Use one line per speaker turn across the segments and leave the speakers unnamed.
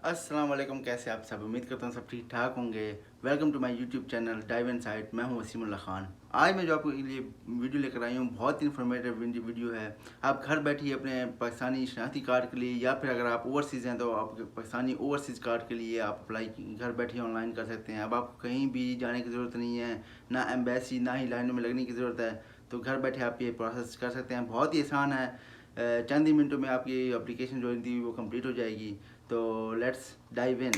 अस्सलाम वालेकुम। कैसे आप सब? उम्मीद करता हूँ सब ठीक ठाक होंगे। Welcome to my YouTube channel dive in sight. मैं हूँ वसीमुल्लाह खान। आज मैं जो आपको लिए वीडियो लेकर आई हूँ, बहुत इन्फॉर्मेटिव वीडियो है। आप घर बैठे ही अपने पाकिस्तानी शनाख्ती कार्ड के लिए, या फिर अगर आप ओवरसीज़ हैं तो आप पाकिस्तानी ओवरसीज़ कार्ड के लिए आप अप्लाई घर बैठे ही ऑनलाइन कर सकते हैं। अब आपको कहीं भी जाने की ज़रूरत नहीं है, ना एम्बेसी, ना ही लाइनों में लगने की ज़रूरत है। तो घर बैठे आप ये प्रोसेस कर सकते हैं। बहुत ही आसान है। चंद ही मिनटों में आपकी एप्लीकेशन जो थी वो कंप्लीट हो जाएगी। तो लेट्स डाइव इन। तो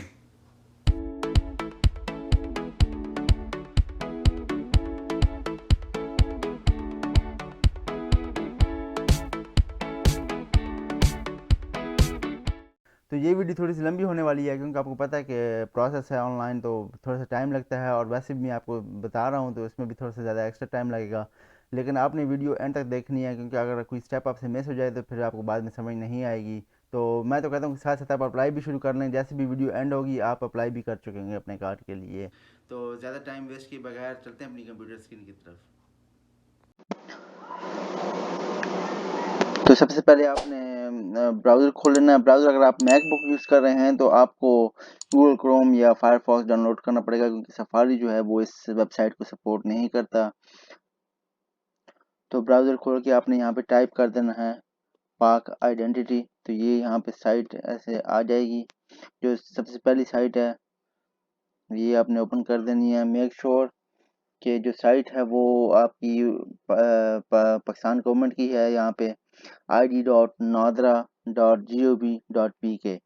ये वीडियो थोड़ी सी लंबी होने वाली है, क्योंकि आपको पता है कि प्रोसेस है ऑनलाइन तो थोड़ा सा टाइम लगता है, और वैसे भी मैं आपको बता रहा हूँ तो इसमें भी थोड़ा सा ज़्यादा एक्स्ट्रा टाइम लगेगा। लेकिन आपने वीडियो एंड तक देखनी है, क्योंकि अगर कोई स्टेप आपसे मिस हो जाए तो फिर आपको बाद में समझ नहीं आएगी। तो मैं तो कहता हूँ कि साथ साथ आप अप्लाई भी शुरू कर लें। जैसे भी वीडियो एंड होगी आप अप्लाई भी कर चुकेंगे अपने कार्ड के लिए। तो ज़्यादा टाइम वेस्ट किए बगैर चलते हैं अपनी कंप्यूटर स्क्रीन की तरफ। तो सबसे पहले आपने ब्राउज़र खोल लेना है। ब्राउज़र अगर आप मैकबुक यूज़ कर रहे हैं तो आपको गूगल क्रोम या फायरफॉक्स डाउनलोड करना पड़ेगा, क्योंकि सफारी जो है वो इस वेबसाइट को सपोर्ट नहीं करता। तो ब्राउज़र खोल के आपने यहाँ पे टाइप कर देना है पाक आइडेंटिटी। तो ये यहाँ पे साइट ऐसे आ जाएगी। जो सबसे पहली साइट है ये आपने ओपन कर देनी है। मेक श्योर कि जो साइट है वो आपकी पाकिस्तान गवर्नमेंट की है। यहाँ पे id.nadra.gov.pk,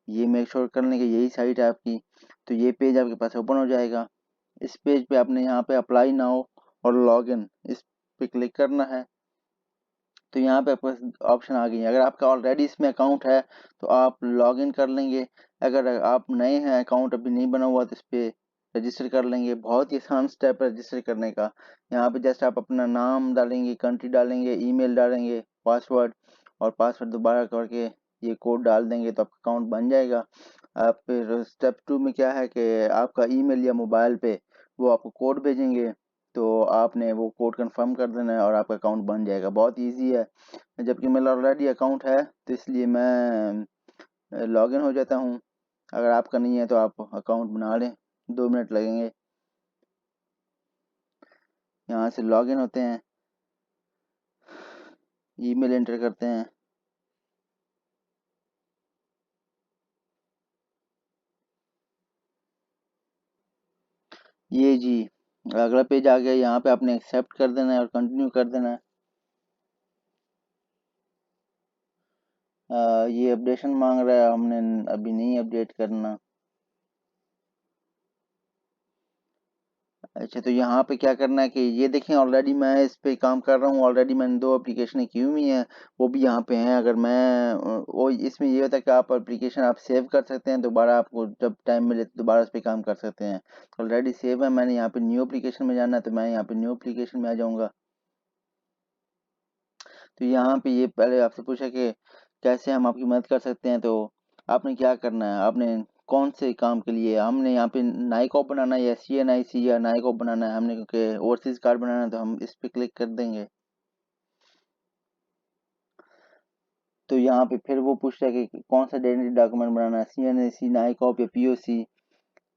ये मेक श्योर करने की यही साइट है आपकी। तो ये पेज आपके पास ओपन हो जाएगा। इस पेज पे आपने यहाँ पे अप्लाई नाउ और लॉगिन, इस पे क्लिक करना है। तो यहाँ पे आपके पास ऑप्शन आ गई है। अगर आपका ऑलरेडी इसमें अकाउंट है तो आप लॉगिन कर लेंगे। अगर आप नए हैं, अकाउंट अभी नहीं बना हुआ, तो इस पे रजिस्टर कर लेंगे। बहुत ही आसान स्टेप है रजिस्टर करने का। यहाँ पे जैसे आप अपना नाम डालेंगे, कंट्री डालेंगे, ईमेल डालेंगे, पासवर्ड, और पासवर्ड दोबारा करके ये कोड डाल देंगे तो आपका अकाउंट बन जाएगा। आप फिर स्टेप 2 में क्या है कि आपका ईमेल या मोबाइल पे वो आपको कोड भेजेंगे। तो आपने वो कोड कंफर्म कर देना है और आपका अकाउंट बन जाएगा। बहुत इजी है। जबकि मेरा ऑलरेडी अकाउंट है तो इसलिए मैं लॉगिन हो जाता हूँ। अगर आपका नहीं है तो आप अकाउंट बना लें, 2 मिनट लगेंगे। यहाँ से लॉगिन होते हैं, ईमेल एंटर करते हैं। ये जी अगला पेज आ गया। यहाँ पे आपने एक्सेप्ट कर देना है और कंटिन्यू कर देना है। ये अपडेशन मांग रहा है, हमने अभी नहीं अपडेट करना। अच्छा, तो यहाँ पे क्या करना है कि ये देखें, ऑलरेडी मैं इस पे काम कर रहा हूँ। ऑलरेडी मैंने 2 एप्लीकेशनें की हुई हैं, वो भी यहाँ पे हैं। अगर मैं वो इसमें ये होता है कि आप एप्लीकेशन आप सेव कर सकते हैं, दोबारा आपको जब टाइम मिले तो दोबारा उस पे काम कर सकते हैं। ऑलरेडी सेव है, मैंने यहाँ पे न्यू एप्लीकेशन में जाना है तो मैं यहाँ पे न्यू एप्लीकेशन में आ जाऊँगा। तो यहाँ पे ये पहले आपसे पूछा कि कैसे हम आपकी मदद कर सकते हैं। तो आपने क्या करना है, आपने कौन से काम के लिए, हमने यहाँ पे नाइकॉप बनाना है या CNIC या नाइकॉप बनाना है हमने, क्योंकि ओवरसीज कार्ड बनाना है तो हम इस पे क्लिक कर देंगे। तो यहाँ पे फिर वो पूछ रहा है कि कौन सा आइडेंटिटी डॉक्यूमेंट बनाना है, CNIC, नाइकॉप या POC,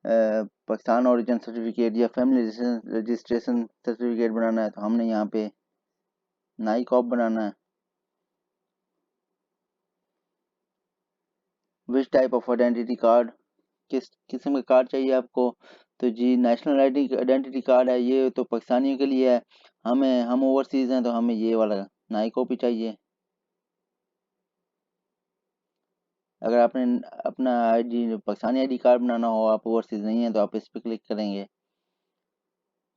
पाकिस्तान ओरिजिन सर्टिफिकेट या फैमिली रजिस्ट्रेशन सर्टिफिकेट बनाना है। तो हमने यहाँ पे नाइकॉप बनाना है। Which type of identity card, किस किस्म का कार्ड चाहिए आपको। तो जी नेशनल आइडेंटिटी कार्ड है, ये तो पाकिस्तानियों के लिए है। हम ओवरसीज हैं तो हमें ये वाला नाई कॉपी चाहिए। अगर आपने अपना आईडी पाकिस्तानी आईडी कार्ड बनाना हो, आप ओवरसीज नहीं है, तो आप इस पर क्लिक करेंगे।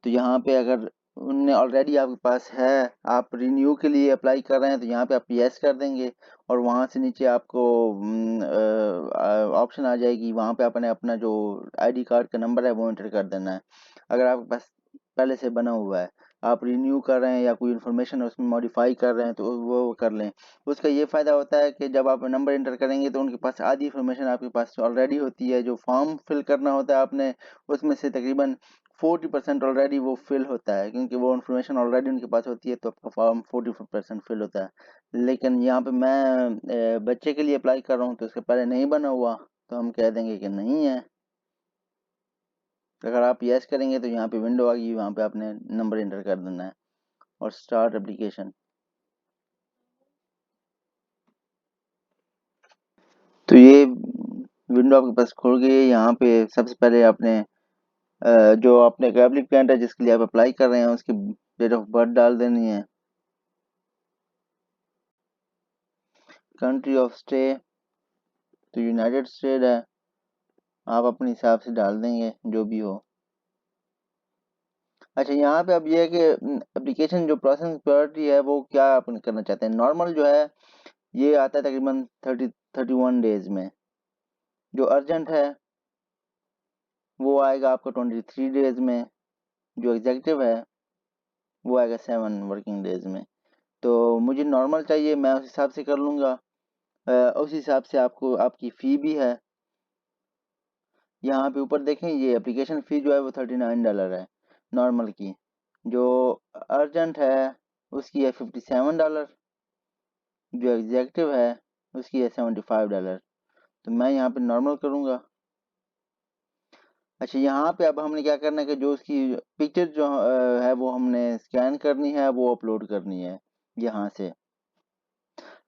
तो यहाँ पे अगर उनने ऑलरेडी आपके पास है, आप रिन्यू के लिए अप्लाई कर रहे हैं, तो यहाँ पे आप यस कर देंगे। और वहाँ से नीचे आपको ऑप्शन आ जाएगी, वहाँ पे आपने अपना जो आईडी कार्ड का नंबर है वो एंटर कर देना है। अगर आपके पास पहले से बना हुआ है, आप रिन्यू कर रहे हैं या कोई इन्फॉर्मेशन उसमें मॉडिफाई कर रहे हैं, तो वो कर लें। उसका ये फ़ायदा होता है कि जब आप नंबर एंटर करेंगे तो उनके पास आधी इन्फॉर्मेशन आपके पास ऑलरेडी होती है। जो फॉर्म फिल करना होता है आपने, उसमें से तकरीबन 40% ऑलरेडी वो फिल होता है, क्योंकि वो इन्फॉर्मेशन ऑलरेडी उनके पास होती है। तो आपका फॉर्म 40% फिल होता है। लेकिन यहाँ पे मैं बच्चे के लिए अप्लाई कर रहा हूँ तो उसके पहले नहीं बना हुआ, तो हम कह देंगे कि नहीं है। अगर आप यस करेंगे तो यहाँ पे विंडो आ गई, वहाँ पे आपने नंबर एंटर कर देना है और स्टार्ट एप्लीकेशन। तो ये विंडो आपके पास खुल गई है। यहाँ पे सबसे पहले आपने जो आपने एप्लीकेंट है जिसके लिए आप अप्लाई कर रहे हैं उसकी डेट ऑफ बर्थ डाल देनी है। कंट्री ऑफ स्टे तो यूनाइटेड स्टेट है, आप अपने हिसाब से डाल देंगे जो भी हो। अच्छा, यहाँ पे अब ये है कि एप्लीकेशन जो प्रोसेसिंग प्रायोरिटी है वो क्या आप करना चाहते हैं। नॉर्मल जो है ये आता है तकरीबन 31 डेज में। जो अर्जेंट है वो आएगा आपको 23 डेज में। जो एग्जीक्यूटिव है वो आएगा 7 वर्किंग डेज में। तो मुझे नॉर्मल चाहिए, मैं उस हिसाब से कर लूँगा। उस हिसाब से आपको आपकी फ़ी भी है। यहाँ पे ऊपर देखें, ये एप्लीकेशन फ़ी जो है वो $39 है नॉर्मल की। जो अर्जेंट है उसकी है $57। जो एग्जीक्यूटिव है उसकी है $75। तो मैं यहाँ पे नॉर्मल करूँगा। अच्छा, यहाँ पे अब हमने क्या करना है कि जो उसकी पिक्चर जो है वो हमने स्कैन करनी है, वो अपलोड करनी है यहाँ से।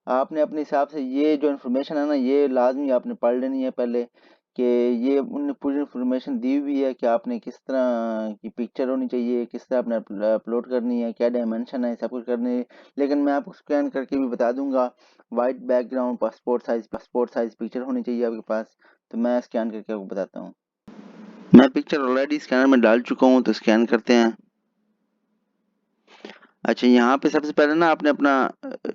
आपने अपने हिसाब से ये जो इन्फॉर्मेशन है ना, ये लाजमी आपने पढ़ लेनी है पहले, कि ये उन्होंने पूरी इन्फॉर्मेशन दी हुई है कि आपने किस तरह की पिक्चर होनी चाहिए, किस तरह आपने अपलोड करनी है, क्या डायमेंशन है, सब कुछ करनी है। लेकिन मैं आपको स्कैन करके भी बता दूंगा। White background passport size picture होनी चाहिए आपके पास। तो मैं स्कैन करके आपको बताता हूँ। मैं पिक्चर ऑलरेडी स्कैनर में डाल चुका हूँ, तो स्कैन करते हैं। अच्छा, यहाँ पे सबसे पहले ना आपने अपना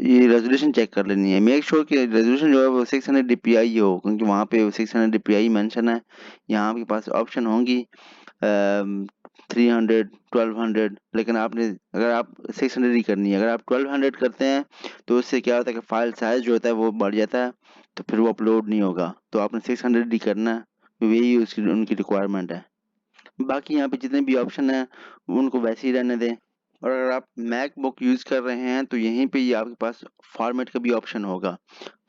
ये रेजोल्यूशन चेक कर लेनी है। मेक श्योर कि रेजोल्यूशन जो है वो 600 dpi हो, क्योंकि वहाँ पे 600 dpi मेंशन है। यहाँ आपके पास ऑप्शन होंगी 300, 1200, लेकिन आपने अगर आप 600 ही करनी है। अगर आप 1200 करते हैं तो उससे क्या होता है कि फाइल साइज जो होता है वो बढ़ जाता है, तो फिर वो अपलोड नहीं होगा। तो आपने 600 ही करना है, यही उसकी उनकी रिक्वायरमेंट है। बाकी यहाँ पे जितने भी ऑप्शन हैं उनको वैसे ही रहने दें। और अगर आप मैकबुक यूज़ कर रहे हैं तो यहीं पे ही आपके पास फॉर्मेट का भी ऑप्शन होगा।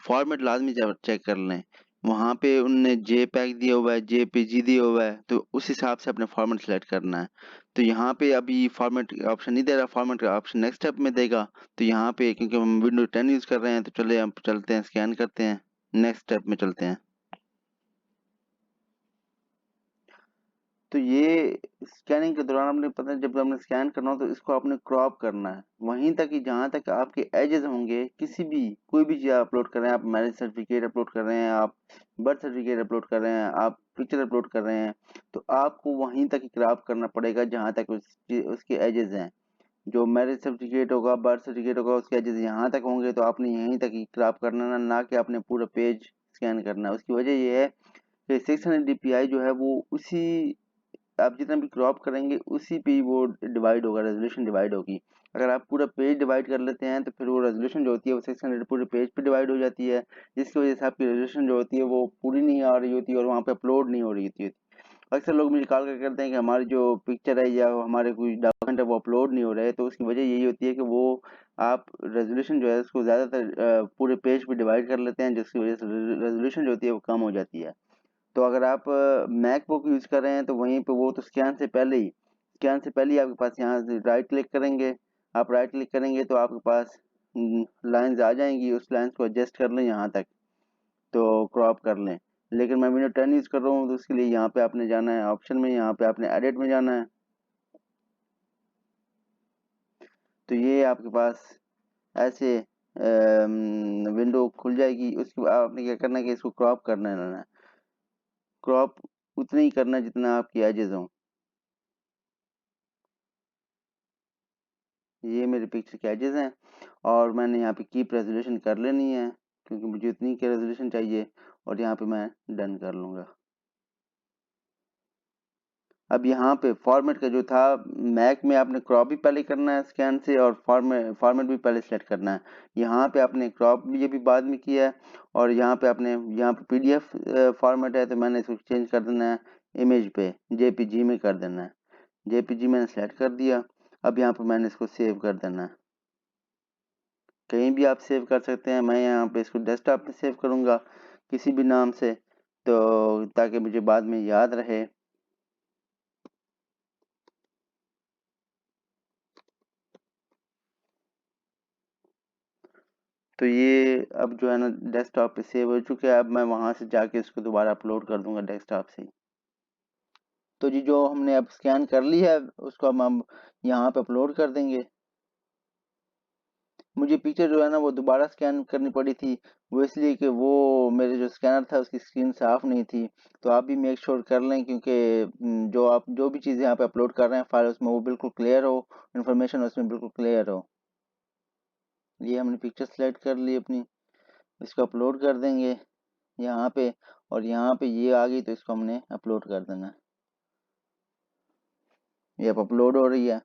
फॉर्मेट लाजमी चेक कर लें। वहाँ पे उनने JPEG दिया हुआ है, JPG दिया हुआ है, तो उस हिसाब से अपने फॉर्मेट सेलेक्ट करना है। तो यहाँ पे अभी फॉर्मेट ऑप्शन नहीं दे रहा, फॉर्मेट का ऑप्शन नेक्स्ट स्टेप में देगा। तो यहाँ पे क्योंकि हम विंडोज 10 यूज़ कर रहे हैं, तो चले हम चलते हैं, स्कैन करते हैं, नेक्स्ट स्टेप में चलते हैं। तो ये स्कैनिंग के दौरान आपने पता है, जब आपने स्कैन करना हो तो इसको आपने क्रॉप करना है वहीं तक कि जहाँ तक आपके एजेस होंगे। किसी भी कोई भी चीज़ अपलोड कर रहे हैं, आप मैरिज सर्टिफिकेट अपलोड कर रहे हैं, आप बर्थ सर्टिफिकेट अपलोड कर रहे हैं, आप पिक्चर अपलोड कर रहे हैं, तो आपको वहीं तक ही क्रॉप करना पड़ेगा जहाँ तक उसके एजेस हैं। जो मैरिज सर्टिफिकेट होगा, बर्थ सर्टिफिकेट होगा, उसके एजेस यहाँ तक होंगे, तो आपने यहीं तक ही क्रॉप करना है, ना कि आपने पूरा पेज स्कैन करना है। उसकी वजह ये है कि 600 dpi जो है वो उसी आप जितना भी क्रॉप करेंगे उसी पे ही वो डिवाइड होगा, रेजोल्यूशन डिवाइड होगी। अगर आप पूरा पेज डिवाइड कर लेते हैं तो फिर वो रेजोल्यूशन जो होती है वो 600 पूरे पेज पे डिवाइड हो जाती है, जिसकी वजह से आपकी रेजोल्यूशन जो होती है वो पूरी नहीं आ रही होती और वहाँ पे अपलोड नहीं हो रही होती है। अक्सर लोग मुझे कॉल करके कहते हैं कि हमारी जो पिक्चर है या हमारे कोई डॉक्यूमेंट है वो अपलोड नहीं हो रहे, तो उसकी वजह यही होती है कि वो आप रेजोल्यूशन जो है उसको ज़्यादातर पूरे पेज पे डिवाइड कर लेते हैं, जिसकी वजह से रेजोल्यूशन जो होती है वो कम हो जाती है। तो अगर आप मैकबुक यूज़ कर रहे हैं तो वहीं पे वो तो स्कैन से पहले ही आपके पास यहाँ से राइट क्लिक करेंगे। आप राइट क्लिक करेंगे तो आपके पास लाइंस आ जाएंगी, उस लाइंस को एडजस्ट कर लें यहाँ तक, तो क्रॉप कर लें। लेकिन मैं विंडो 10 यूज़ कर रहा हूँ तो उसके लिए यहाँ पे आपने जाना है ऑप्शन में, यहाँ पे आपने एडिट में जाना है। तो ये आपके पास ऐसे विंडो खुल जाएगी। उसके बाद आपने क्या करना है कि इसको क्रॉप करना है। क्रॉप उतना ही करना है जितना आपकी एजेस हों। ये मेरे पिक्चर के एजेस हैं और मैंने यहाँ पे कीप रेजोल्यूशन कर लेनी है, क्योंकि मुझे उतनी की रेजोल्यूशन चाहिए, और यहाँ पे मैं डन कर लूँगा। अब यहाँ पे फॉर्मेट का जो था, मैक में आपने क्रॉप भी पहले करना है स्कैन से, और फॉर्मेट भी पहले सेलेक्ट करना है। यहाँ पे आपने क्रॉप भी ये भी बाद में किया है, और यहाँ पे आपने यहाँ पे PDF फॉर्मेट है तो मैंने इसको चेंज कर देना है इमेज पे, JPG में कर देना है। JPG मैंने सेलेक्ट कर दिया। अब यहाँ पे मैंने इसको सेव कर देना है। कहीं भी आप सेव कर सकते हैं, मैं यहाँ पे इसको डेस्कटॉप पे सेव करूँगा किसी भी नाम से। तो ताकि मुझे बाद में याद रहे। तो ये अब जो है ना डेस्कटॉप पे सेव हो चुके हैं। अब मैं वहाँ से जाके इसको दोबारा अपलोड कर दूंगा डेस्कटॉप से। तो जी जो हमने अब स्कैन कर ली है उसको हम यहाँ पे अपलोड कर देंगे। मुझे पिक्चर जो है ना वो दोबारा स्कैन करनी पड़ी थी, वो इसलिए कि वो मेरे जो स्कैनर था उसकी स्क्रीन साफ नहीं थी। तो आप भी मेक श्योर कर लें, क्योंकि जो आप जो भी चीज़ें यहाँ पे अपलोड कर रहे हैं फाइल, उसमें वो बिल्कुल क्लियर हो, इन्फॉर्मेशन उसमें बिल्कुल क्लियर हो। ये हमने पिक्चर सेलेक्ट कर ली अपनी, इसको अपलोड कर देंगे यहाँ पे, और यहाँ पे ये आ गई तो इसको हमने अपलोड कर देना है। ये अब अपलोड हो रही है।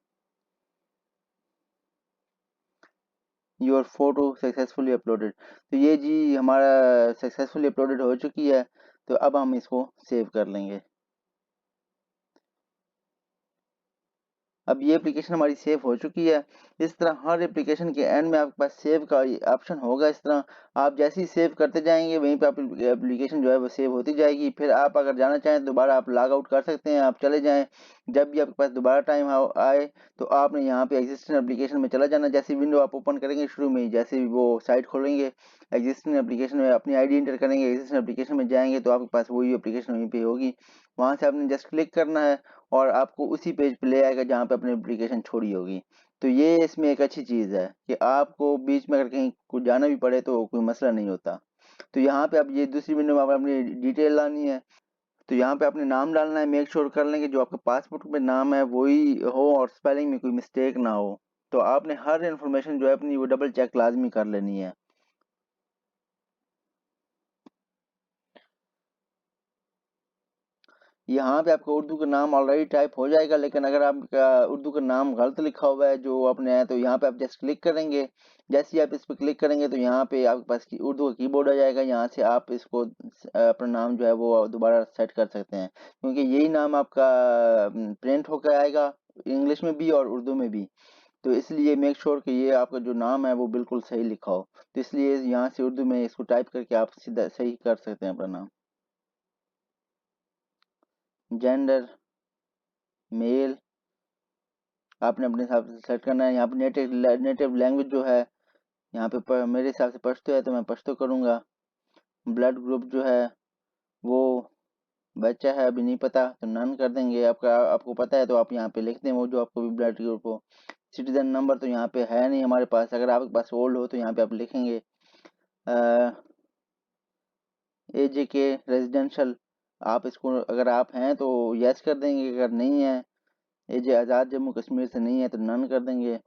Your photo successfully uploaded. तो ये जी हमारा सक्सेसफुली अपलोडेड हो चुकी है। तो अब हम इसको सेव कर लेंगे। अब ये एप्लीकेशन हमारी सेव हो चुकी है। इस तरह हर एप्लीकेशन के एंड में आपके पास सेव का ऑप्शन होगा। इस तरह आप जैसे ही सेव करते जाएंगे वहीं पे आप एप्लीकेशन जो है वो सेव होती जाएगी। फिर आप अगर जाना चाहें दोबारा आप लॉग आउट कर सकते हैं, आप चले जाएं। जब भी आपके पास दोबारा टाइम आए तो आपने यहाँ पे एग्जिस्टिंग एप्लीकेशन में चला जाना। जैसी विंडो आप ओपन करेंगे शुरू में ही, जैसे ही वो साइट खोलेंगे एग्जिस्टिंग एप्लीकेशन में अपनी आईडी एंटर करेंगे, एग्जिस्टिंग एप्लीकेशन में जाएंगे तो आपके पास वही एप्लीकेशन वहीं पे होगी। वहाँ से आपने जस्ट क्लिक करना है और आपको उसी पेज पे ले आएगा जहाँ पे अपनी एप्लीकेशन छोड़ी होगी। तो ये इसमें एक अच्छी चीज़ है कि आपको बीच में अगर कहीं कुछ जाना भी पड़े तो कोई मसला नहीं होता। तो यहाँ पे अब ये दूसरी विंडो में आप अपनी डिटेल लानी है। तो यहाँ पे आपने नाम डालना है। मेक श्योर कर लें कि जो आपके पासपोर्ट में नाम है वही हो और स्पेलिंग में कोई मिस्टेक ना हो। तो आपने हर इन्फॉर्मेशन जो है अपनी वो डबल चेक लाजमी कर लेनी है। यहाँ पे आपका उर्दू का नाम ऑलरेडी टाइप हो जाएगा, लेकिन अगर आपका उर्दू का नाम गलत लिखा हुआ है जो आपने है, तो यहाँ पे आप जस्ट क्लिक करेंगे। जैसे ही आप इस पर क्लिक करेंगे तो यहाँ पे आपके पास की उर्दू का कीबोर्ड आ जाएगा। यहाँ से आप इसको अपना नाम जो है वो दोबारा सेट कर सकते हैं, क्योंकि यही नाम आपका प्रिंट होकर आएगा इंग्लिश में भी और उर्दू में भी। तो इसलिए मेक श्योर कि ये आपका जो नाम है वो बिल्कुल सही लिखा हो। तो इसलिए यहाँ से उर्दू में इसको टाइप करके आप सीधा सही कर सकते हैं अपना नाम। जेंडर मेल आपने अपने हिसाब से सेट करना है। यहाँ पे नेटिव लैंग्वेज जो है यहाँ पे मेरे हिसाब से पश्तो है तो मैं पश्तो करूँगा। ब्लड ग्रुप जो है वो बच्चा है अभी नहीं पता तो नन कर देंगे। आपको पता है तो आप यहाँ पे लिख दें वो जो आपको भी ब्लड ग्रुप हो। सिटीजन नंबर तो यहाँ पे है नहीं हमारे पास, अगर आपके पास ओल्ड हो तो यहाँ पे आप लिखेंगे। एज के रेजिडेंशियल आप इसको अगर आप हैं तो यस कर देंगे, अगर नहीं है एज आज़ाद जम्मू कश्मीर से नहीं है तो नन कर देंगे।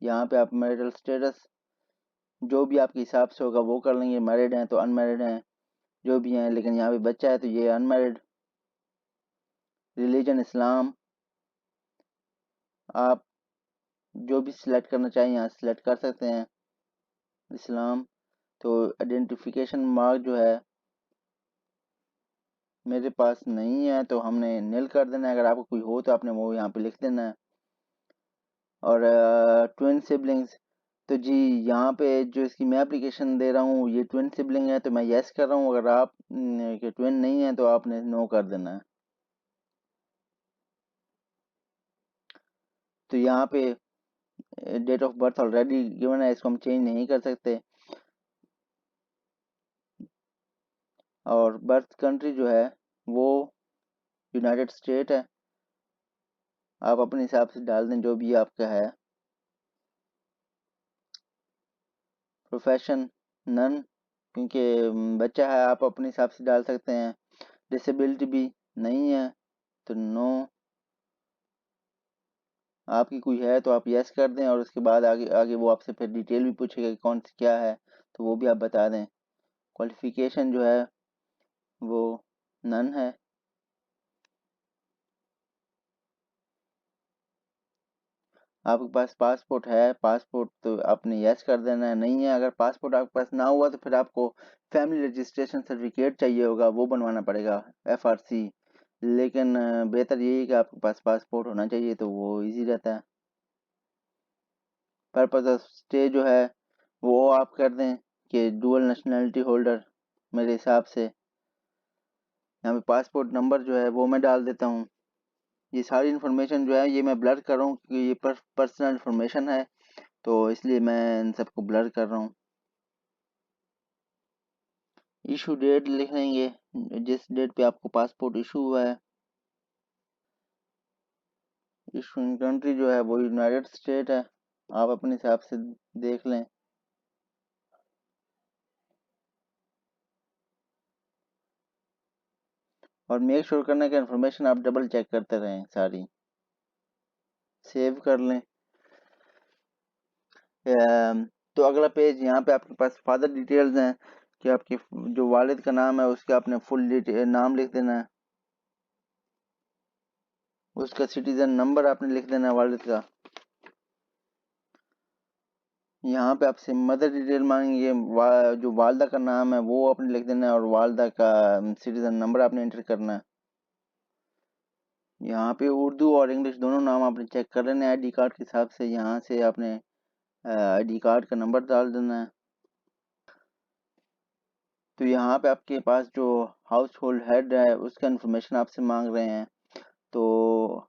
यहाँ पे आप मैरिटल स्टेटस जो भी आपके हिसाब से होगा वो कर लेंगे। मैरिड हैं तो अनमैरिड हैं जो भी हैं, लेकिन यहाँ पे बच्चा है तो ये अनमैरिड। रिलीजन इस्लाम आप जो भी सिलेक्ट करना चाहें यहाँ सिलेक्ट कर सकते हैं इस्लाम। तो आइडेंटिफिकेशन मार्क जो है मेरे पास नहीं है तो हमने नील कर देना है। अगर आपको कोई हो तो आपने वो यहाँ पे लिख देना है। और ट्विन सिबलिंग्स तो जी यहाँ पे जो इसकी मैं एप्लीकेशन दे रहा हूँ ये ट्विन सिबलिंग है तो मैं यस कर रहा हूँ। अगर आप के ट्विन नहीं है तो आपने नो कर देना है। तो यहाँ पे date of birth already given है, इसको हम चेंज नहीं कर सकते। और बर्थ कंट्री जो है वो यूनाइटेड स्टेट है। आप अपने हिसाब से डाल दें जो भी आपका है। प्रोफेशन नन, क्योंकि बच्चा है आप अपने हिसाब से डाल सकते हैं। डिसेबिलिटी भी नहीं है तो नो। आपकी कोई है तो आप यस कर दें और उसके बाद आगे आगे वो आपसे फिर डिटेल भी पूछेगा कि कौन सी क्या है तो वो भी आप बता दें। क्वालिफिकेशन जो है वो नन है। आपके पास पासपोर्ट है, पासपोर्ट तो आपने यस कर देना है। नहीं है अगर पासपोर्ट आपके पास ना हुआ तो फिर आपको फैमिली रजिस्ट्रेशन सर्टिफिकेट चाहिए होगा, वो बनवाना पड़ेगा FRC। लेकिन बेहतर यही है कि आपके पास पासपोर्ट होना चाहिए तो वो इजी रहता है। पर्पज ऑफ स्टे जो है वो आप कर दें कि डुअल नेशनैलिटी होल्डर मेरे हिसाब से। यहाँ पे पासपोर्ट नंबर जो है वो मैं डाल देता हूँ। ये सारी इन्फॉर्मेशन जो है ये मैं ब्लर कर रहा हूँ क्योंकि ये पर्सनल इन्फॉर्मेशन है, तो इसलिए मैं इन सबको ब्लर कर रहा हूँ। इशू डेट लिख लेंगे, जिस डेट पे आपको पासपोर्ट इशू हुआ है। इशूइंग कंट्री जो है वो यूनाइटेड स्टेट है, आप अपने हिसाब से देख लें। और मेक श्योर करना कि इन्फॉर्मेशन आप डबल चेक करते रहें सारी। सेव कर लें। तो अगला पेज, यहाँ पे आपके पास फादर डिटेल्स हैं कि आपके जो वालिद का नाम है उसके आपने फुल नाम लिख देना है, उसका सिटीजन नंबर आपने लिख देना है वालिद का। यहाँ पे आपसे मदर डिटेल मांगेंगे, जो वालदा का नाम है वो आपने लिख देना है और वालदा का सिटीजन नंबर आपने एंटर करना है। यहाँ पे उर्दू और इंग्लिश दोनों नाम आपने चेक कर लेना है आईडी कार्ड के हिसाब से। यहाँ से आपने आईडी कार्ड का नंबर डाल देना है। तो यहाँ पे आपके पास जो हाउस होल्ड हेड है उसका इन्फॉर्मेशन आपसे मांग रहे हैं, तो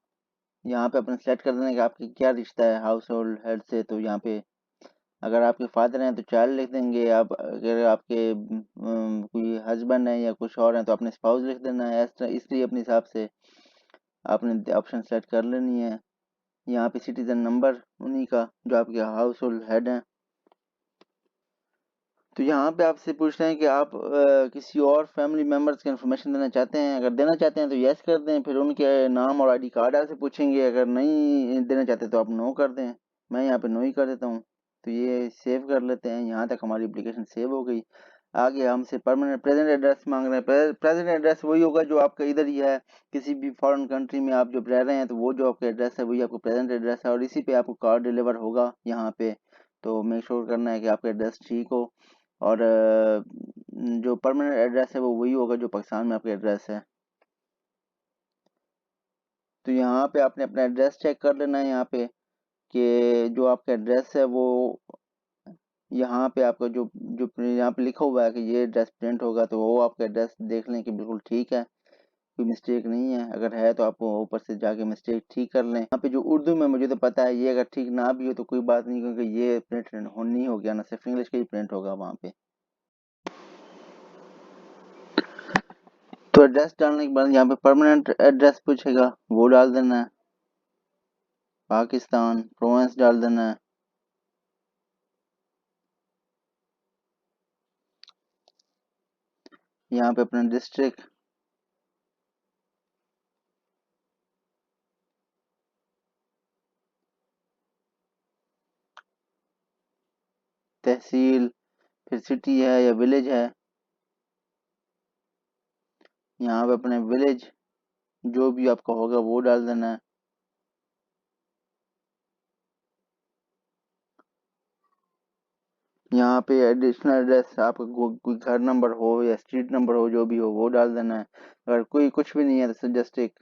यहाँ पे अपने सेलेक्ट कर देना है कि आपकी क्या रिश्ता है हाउस होल्ड हेड से। तो यहाँ पे अगर आपके फादर हैं तो चाइल्ड लिख देंगे, आप अगर आपके कोई हस्बैंड है या कुछ और हैं तो अपने स्पाउस लिख देना है। इसलिए अपने हिसाब से आपने ऑप्शन सेलेक्ट कर लेनी है। यहाँ पे सिटीजन नंबर उन्हीं का जो आपके हाउस होल्ड हेड हैं। तो यहाँ पे आपसे पूछ रहे हैं कि आप किसी और फैमिली मेम्बर्स की इन्फॉर्मेशन देना चाहते हैं। अगर देना चाहते हैं तो यस कर दें, फिर उनके नाम और आईडी कार्ड आपसे पूछेंगे। अगर नहीं देना चाहते तो आप नो कर दें। मैं यहाँ पे नो ही कर देता हूँ। तो ये सेव कर लेते हैं। यहाँ तक हमारी एप्लीकेशन सेव हो गई। आगे हमसे परमानेंट प्रेजेंट एड्रेस मांग रहे हैं। प्रेजेंट एड्रेस वही होगा जो आपका इधर ही है, किसी भी फॉरेन कंट्री में आप जब रह रहे हैं तो वो जो आपका एड्रेस है वही आपका प्रेजेंट एड्रेस है और इसी पे आपको कार्ड डिलीवर होगा यहाँ पे। तो मेक श्योर करना है कि आपका एड्रेस ठीक हो और जो परमानेंट एड्रेस है वो वही होगा जो पाकिस्तान में आपका एड्रेस है। तो यहाँ पे आपने अपना एड्रेस चेक कर लेना है यहाँ पे कि जो आपका एड्रेस है वो यहाँ पे आपका जो जो यहाँ पे लिखा हुआ है कि ये एड्रेस प्रिंट होगा, तो वो आपका एड्रेस देख लें कि बिल्कुल ठीक है, कोई मिस्टेक नहीं है। अगर है तो आप ऊपर से जाके मिस्टेक ठीक कर लें। यहाँ पे जो उर्दू में मुझे तो पता है, ये अगर ठीक ना भी हो तो कोई बात नहीं, क्योंकि ये प्रिंट नहीं हो गया ना, सिर्फ इंग्लिश का ही प्रिंट होगा वहाँ पे। तो एड्रेस डालने के बाद यहाँ पे परमानेंट एड्रेस पूछेगा, वो डाल देना है। पाकिस्तान प्रोविंस डाल देना है। यहाँ पे अपना डिस्ट्रिक्ट, तहसील, फिर सिटी है या विलेज है, यहाँ पे अपने विलेज जो भी आपका होगा वो डाल देना है। यहाँ पे एडिशनल एड्रेस आपका कोई घर नंबर हो या स्ट्रीट नंबर हो, जो भी हो वो डाल देना है। अगर कोई कुछ भी नहीं है तो जस्ट एक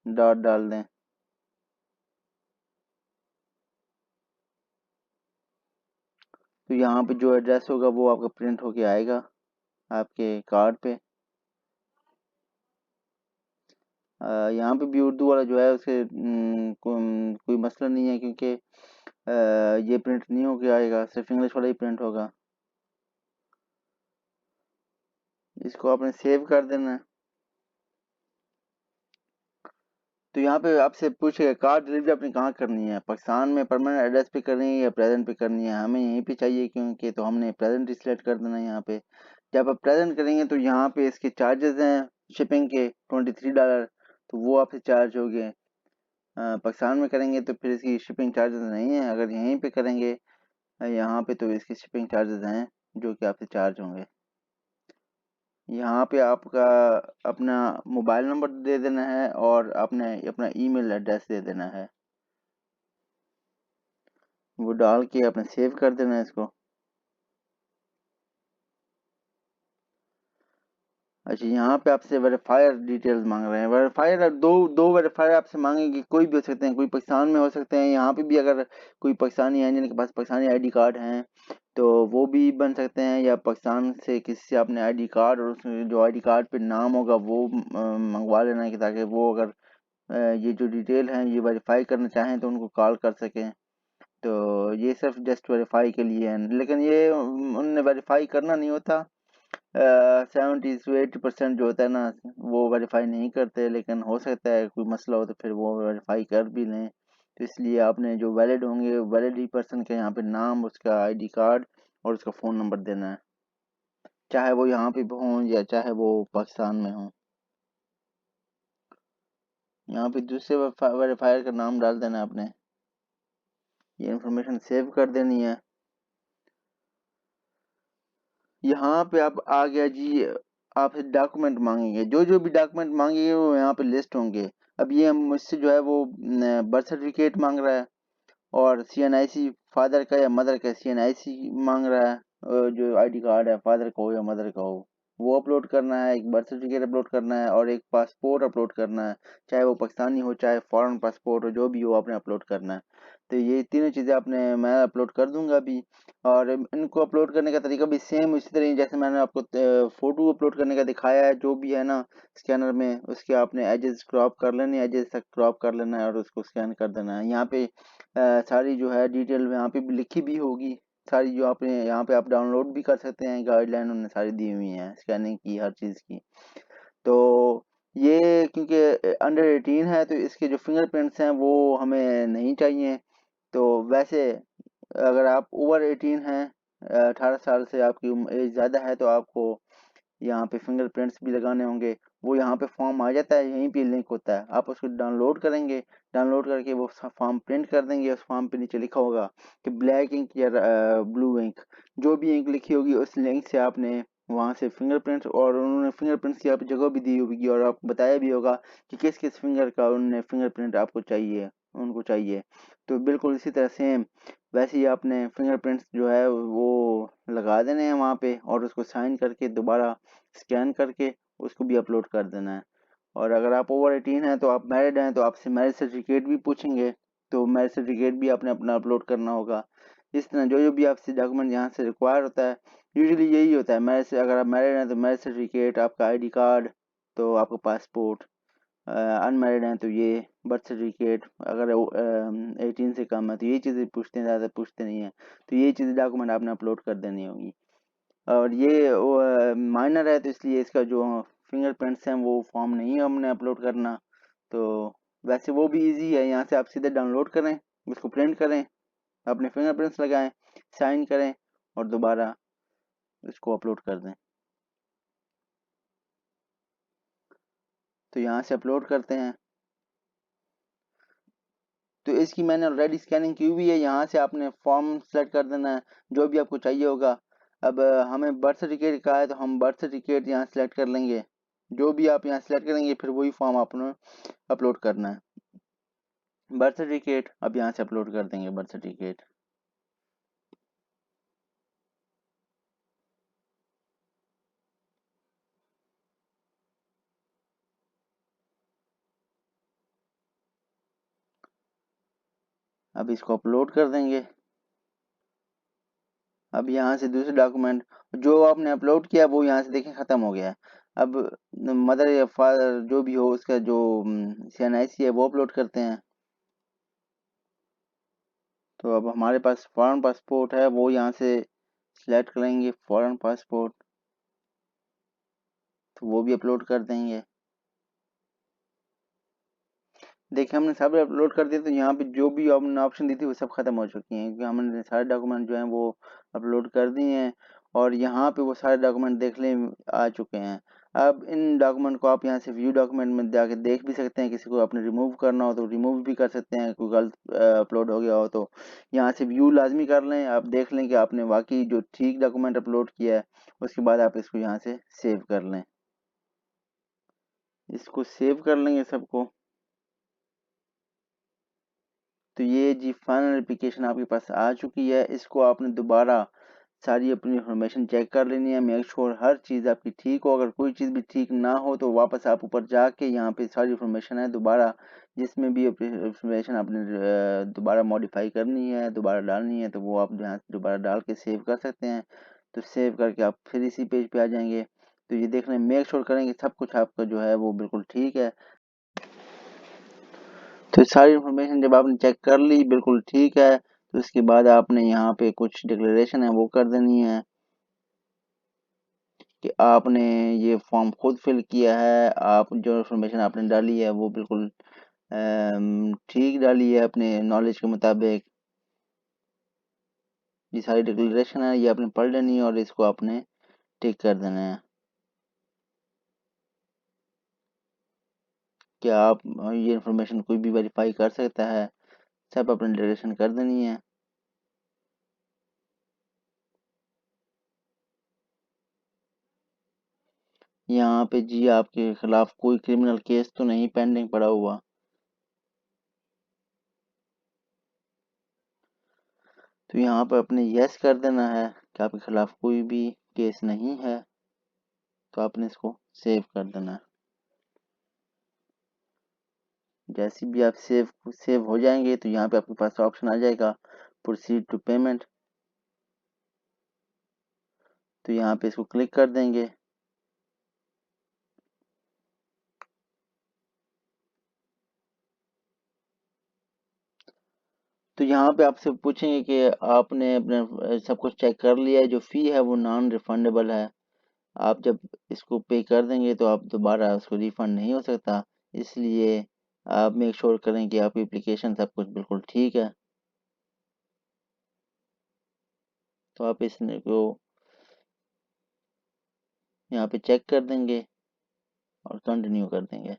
डॉट डाल दें। तो यहाँ पे जो एड्रेस होगा वो आपका प्रिंट होके आएगा आपके कार्ड पे। यहाँ पे भी उर्दू वाला जो है उसके कोई मसला नहीं है, क्योंकि ये प्रिंट नहीं होके आएगा, सिर्फ इंग्लिश वाला ही प्रिंट होगा। इसको आपने सेव कर देना है। तो यहाँ पे आपसे पूछेगा कार डिलीवरी आपने कहाँ करनी है, पाकिस्तान में परमानेंट एड्रेस पे करनी है या प्रेजेंट पे करनी है। हमें यहीं पे चाहिए क्योंकि, तो हमने प्रेजेंट ही सिलेक्ट कर देना है यहाँ पे। जब आप प्रेजेंट करेंगे तो यहाँ पे इसके चार्जेस हैं शिपिंग के $23, तो वो आपसे चार्ज हो गए। पाकिस्तान में करेंगे तो फिर इसकी शिपिंग चार्जेस नहीं है। अगर यहीं पे करेंगे यहाँ पे तो इसकी शिपिंग चार्जेस हैं जो कि आपसे चार्ज होंगे। यहाँ पे आपका अपना मोबाइल नंबर दे देना है और आपने अपना ईमेल एड्रेस दे देना है। वो डाल के आपने सेव कर देना है इसको। अच्छा, यहाँ पे आपसे वेरीफायर डिटेल्स मांग रहे हैं। वेरीफायर दो वेरीफायर आपसे मांगेंगे, कोई भी हो सकते हैं, कोई पाकिस्तान में हो सकते हैं। यहाँ पे भी अगर कोई पाकिस्तानी है जिनके पास पाकिस्तानी आईडी कार्ड हैं तो वो भी बन सकते हैं, या पाकिस्तान से किसी से आपने आईडी कार्ड और उसमें जो आईडी कार्ड पे नाम होगा वो मंगवा लेना है, कि ताकि वो अगर ये जो डिटेल हैं ये वेरीफाई करना चाहें तो उनको कॉल कर सकें। तो ये सिर्फ जस्ट वेरीफाई के लिए है, लेकिन ये उनने वेरीफाई करना नहीं होता। 70 से 80% जो होता है ना वो वेरीफाई नहीं करते, लेकिन हो सकता है कोई मसला हो तो फिर वो वेरीफाई कर भी लें। तो इसलिए आपने जो वैलिड होंगे वैलिड ही पर्सन के यहाँ पे नाम, उसका आईडी कार्ड और उसका फ़ोन नंबर देना है, चाहे वो यहाँ पे हों या चाहे वो पाकिस्तान में हों। यहाँ पे दूसरे वेरीफायर का नाम डाल देना है आपने, ये इन्फॉर्मेशन सेव कर देनी है। यहाँ पे आप आ गया जी, आपसे डॉक्यूमेंट मांगेंगे, जो भी डॉक्यूमेंट मांगेंगे वो यहाँ पे लिस्ट होंगे। अब ये मुझसे जो है वो बर्थ सर्टिफिकेट मांग रहा है, और CNIC फादर का या मदर का CNIC मांग रहा है, जो आईडी कार्ड है फादर का हो या मदर का हो वो अपलोड करना है, एक बर्थ सर्टिफिकेट अपलोड करना है और एक पासपोर्ट अपलोड करना है, चाहे वो पाकिस्तानी हो चाहे फॉरेन पासपोर्ट हो, जो भी हो आपने अपलोड करना है। तो ये तीनों चीज़ें आपने मैं अपलोड कर दूंगा अभी। और इनको अपलोड करने का तरीका भी सेम इसी तरह ही जैसे मैंने आपको फ़ोटो अपलोड करने का दिखाया है, जो भी है ना स्कैनर में, उसके आपने एजेस क्रॉप कर लेने, एजेस तक क्रॉप कर लेना है और उसको स्कैन कर देना है। यहाँ पे सारी जो है डिटेल यहाँ पे भी लिखी भी होगी, सारी जो आपने यहाँ पे आप डाउनलोड भी कर सकते हैं, गाइडलाइन उन्होंने सारी दी हुई हैं स्कैनिंग की हर चीज़ की। तो ये क्योंकि अंडर 18 है तो इसके जो फिंगरप्रिंट्स हैं वो हमें नहीं चाहिए। तो वैसे अगर आप ओवर 18 हैं, 18 साल से आपकी एज ज़्यादा है, तो आपको यहाँ पे फिंगरप्रिंट्स भी लगाने होंगे। वो यहाँ पे फॉर्म आ जाता है, यहीं पे लिंक होता है, आप उसको डाउनलोड करेंगे, डाउनलोड करके वो फॉर्म प्रिंट कर देंगे। उस फॉर्म पे नीचे लिखा होगा कि ब्लैक इंक या ब्लू इंक, जो भी इंक लिखी होगी उस लिंक से आपने वहाँ से फिंगरप्रिंट्स, और उन्होंने फिंगरप्रिंट्स की आप जगह भी दी होगी और आपको बताया भी होगा कि किस किस फिंगर का उन्होंने फिंगरप्रिंट आपको चाहिए, उनको चाहिए। तो बिल्कुल इसी तरह सेम वैसे ही आपने फिंगरप्रिंट्स जो है वो लगा देने हैं वहाँ पे, और उसको साइन करके दोबारा स्कैन करके उसको भी अपलोड कर देना है। और अगर आप ओवर 18 हैं तो आप मैरिड हैं तो आपसे मैरिज सर्टिफिकेट भी पूछेंगे, तो मैरिज सर्टिफिकेट भी आपने अपना अपलोड करना होगा। इस तरह जो भी आपसे डॉक्यूमेंट यहाँ से रिक्वायर होता है, यूजुअली यही होता है। मैरिज से अगर आप मैरिड हैं तो मैरिज सर्टिफिकेट, आपका आईडी कार्ड, तो आपका पासपोर्ट, अनमैरिड हैं तो ये बर्थ सर्टिफिकेट, अगर 18 से कम है तो ये चीज़ें पूछते हैं, ज़्यादा पूछते नहीं हैं। तो ये चीज़ें डॉक्यूमेंट आपने अपलोड कर देनी होगी। और ये माइनर है तो इसलिए इसका जो फिंगरप्रिंट्स हैं वो फॉर्म नहीं है हमने अपलोड करना। तो वैसे वो भी इजी है, यहाँ से आप सीधे डाउनलोड करें, उसको प्रिंट करें, अपने फिंगरप्रिंट्स लगाएं, साइन करें और दोबारा इसको अपलोड कर दें। तो यहाँ से अपलोड करते हैं। तो इसकी मैंने ऑलरेडी स्कैनिंग की हुई है, यहाँ से आपने फॉर्म सेलेक्ट कर देना है जो भी आपको चाहिए होगा। अब हमें बर्थ सर्टिफिकेट का है तो हम बर्थ सर्टिफिकेट यहाँ सेलेक्ट कर लेंगे, जो भी आप यहाँ सेलेक्ट करेंगे फिर वही फॉर्म आपने अपलोड करना है। बर्थ सर्टिफिकेट अब यहाँ से अपलोड कर देंगे बर्थ सर्टिफिकेट। अब इसको अपलोड कर देंगे। अब यहाँ से दूसरे डॉक्यूमेंट जो आपने अपलोड किया वो यहाँ से देखें ख़त्म हो गया है। अब मदर या फादर जो भी हो उसका जो CNIC है वो अपलोड करते हैं। तो अब हमारे पास फॉरेन पासपोर्ट है, वो यहाँ से सिलेक्ट करेंगे फॉरेन पासपोर्ट, तो वो भी अपलोड कर देंगे। देखिए हमने सब अपलोड कर दिया, तो यहाँ पे जो भी हमने ऑप्शन दी थी वो सब खत्म हो चुकी हैं, क्योंकि हमने सारे डॉक्यूमेंट जो हैं वो अपलोड कर दिए हैं, और यहाँ पे वो सारे डॉक्यूमेंट देखने आ चुके हैं। अब इन डॉक्यूमेंट को आप यहाँ से व्यू डॉक्यूमेंट में जाके देख भी सकते हैं, किसी को आपने रिमूव करना हो तो रिमूव भी कर सकते हैं, कोई गलत अपलोड हो गया हो तो यहाँ से व्यू लाजमी कर लें, आप देख लें कि आपने वाकई जो ठीक डॉक्यूमेंट अपलोड किया है। उसके बाद आप इसको यहाँ से सेव कर लें, इसको सेव कर लेंगे सबको। तो ये जी फाइनल एप्लीकेशन आपके पास आ चुकी है, इसको आपने दोबारा सारी अपनी इन्फॉर्मेशन चेक कर लेनी है, मेक श्योर हर चीज़ आपकी ठीक हो। अगर कोई चीज़ भी ठीक ना हो तो वापस आप ऊपर जाके यहाँ पे सारी इन्फॉर्मेशन है दोबारा, जिसमें भी इन्फॉर्मेशन आपने दोबारा मॉडिफाई करनी है, दोबारा डालनी है, तो वो आप यहाँ से दोबारा डाल के सेव कर सकते हैं। तो सेव करके आप फिर इसी पेज पे आ जाएंगे। तो ये देखना, मेक श्योर करेंगे सब कुछ आपका जो है वो बिल्कुल ठीक है। तो सारी इन्फॉर्मेशन जब आपने चेक कर ली बिल्कुल ठीक है, तो उसके बाद आपने यहाँ पे कुछ डिक्लेरेशन है वो कर देनी है कि आपने ये फॉर्म खुद फिल किया है, आप जो इन्फॉर्मेशन आपने डाली है वो बिल्कुल ठीक डाली है अपने नॉलेज के मुताबिक। ये सारी डिक्लेरेशन है ये आपने पढ़ लेनी है और इसको आपने टिक कर देना है कि आप ये इन्फॉर्मेशन कोई भी वेरीफाई कर सकता है। सब अपनी डिक्लेरेशन कर देनी है। यहाँ पे जी आपके खिलाफ कोई क्रिमिनल केस तो नहीं पेंडिंग पड़ा हुआ। तो यहाँ पे अपने यस कर देना है कि आपके खिलाफ कोई भी केस नहीं है। तो आपने इसको सेव कर देना है। जैसे भी आप सेव हो जाएंगे तो यहाँ पे आपके पास ऑप्शन आ जाएगा प्रोसीड टू पेमेंट। तो यहाँ पे इसको क्लिक कर देंगे। तो यहाँ पे आपसे पूछेंगे कि आपने अपने सब कुछ चेक कर लिया है, जो फ़ी है वो नॉन रिफंडेबल है। आप जब इसको पे कर देंगे तो आप दोबारा उसको रिफ़ंड नहीं हो सकता, इसलिए आप मेक श्योर करें कि आपकी एप्लीकेशन सब कुछ बिल्कुल ठीक है। तो आप इसको यहाँ पे चेक कर देंगे और कंटिन्यू कर देंगे।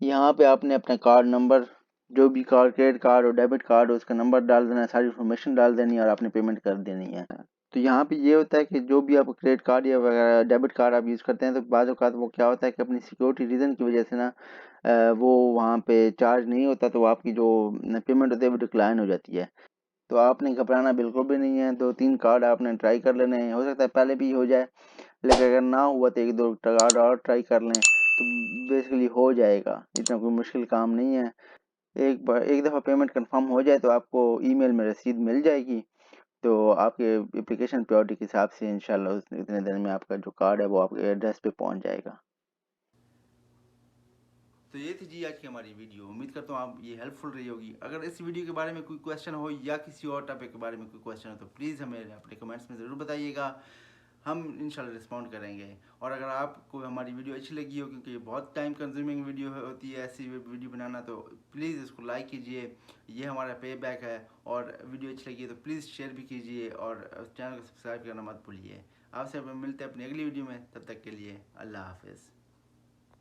यहाँ पे आपने अपना कार्ड नंबर, जो भी कार्ड, क्रेडिट कार्ड और डेबिट कार्ड हो, उसका नंबर डाल देना है, सारी इन्फॉर्मेशन डाल देनी है और आपने पेमेंट कर देनी है। तो यहाँ पे ये होता है कि जो भी आप क्रेडिट कार्ड या वगैरह डेबिट कार्ड आप यूज़ करते हैं तो बाज़ औक़ात वो क्या होता है कि अपनी सिक्योरिटी रीज़न की वजह से ना वो वहाँ पे चार्ज नहीं होता, तो आपकी जो पेमेंट होती है वो डिक्लाइन हो जाती है। तो आपने घबराना बिल्कुल भी नहीं है। 2-3 कार्ड आपने ट्राई कर लेने हैं, हो सकता है पहले भी हो जाए, लेकिन अगर ना हुआ तो 1-2 कार्ड और ट्राई कर लें तो बेसिकली हो जाएगा। इतना कोई मुश्किल काम नहीं है। एक दफ़ा पेमेंट कंफर्म हो जाए तो आपको ईमेल में रसीद मिल जाएगी। तो आपके एप्लीकेशन प्रायोरिटी के हिसाब से इंशाल्लाह उस इतने दिन में आपका जो कार्ड है वो आपके एड्रेस पे पहुंच जाएगा।
तो ये थी जी आज की हमारी वीडियो। उम्मीद करता हूँ आप ये हेल्पफुल रही होगी। अगर इस वीडियो के बारे में कोई क्वेश्चन हो या किसी और टॉपिक के बारे में कोई क्वेश्चन हो तो प्लीज़ हमें अपने कमेंट्स में ज़रूर बताइएगा, हम इंशाल्लाह रिस्पॉन्ड करेंगे। और अगर आपको हमारी वीडियो अच्छी लगी हो, क्योंकि ये बहुत टाइम कंज्यूमिंग वीडियो होती है ऐसी वीडियो बनाना, तो प्लीज़ इसको लाइक कीजिए, ये हमारा पे बैक है। और वीडियो अच्छी लगी है तो प्लीज़ शेयर भी कीजिए और चैनल को सब्सक्राइब करना मत भूलिए। आपसे मिलते हैं अपनी अगली वीडियो में, तब तक के लिए अल्लाह हाफिज़।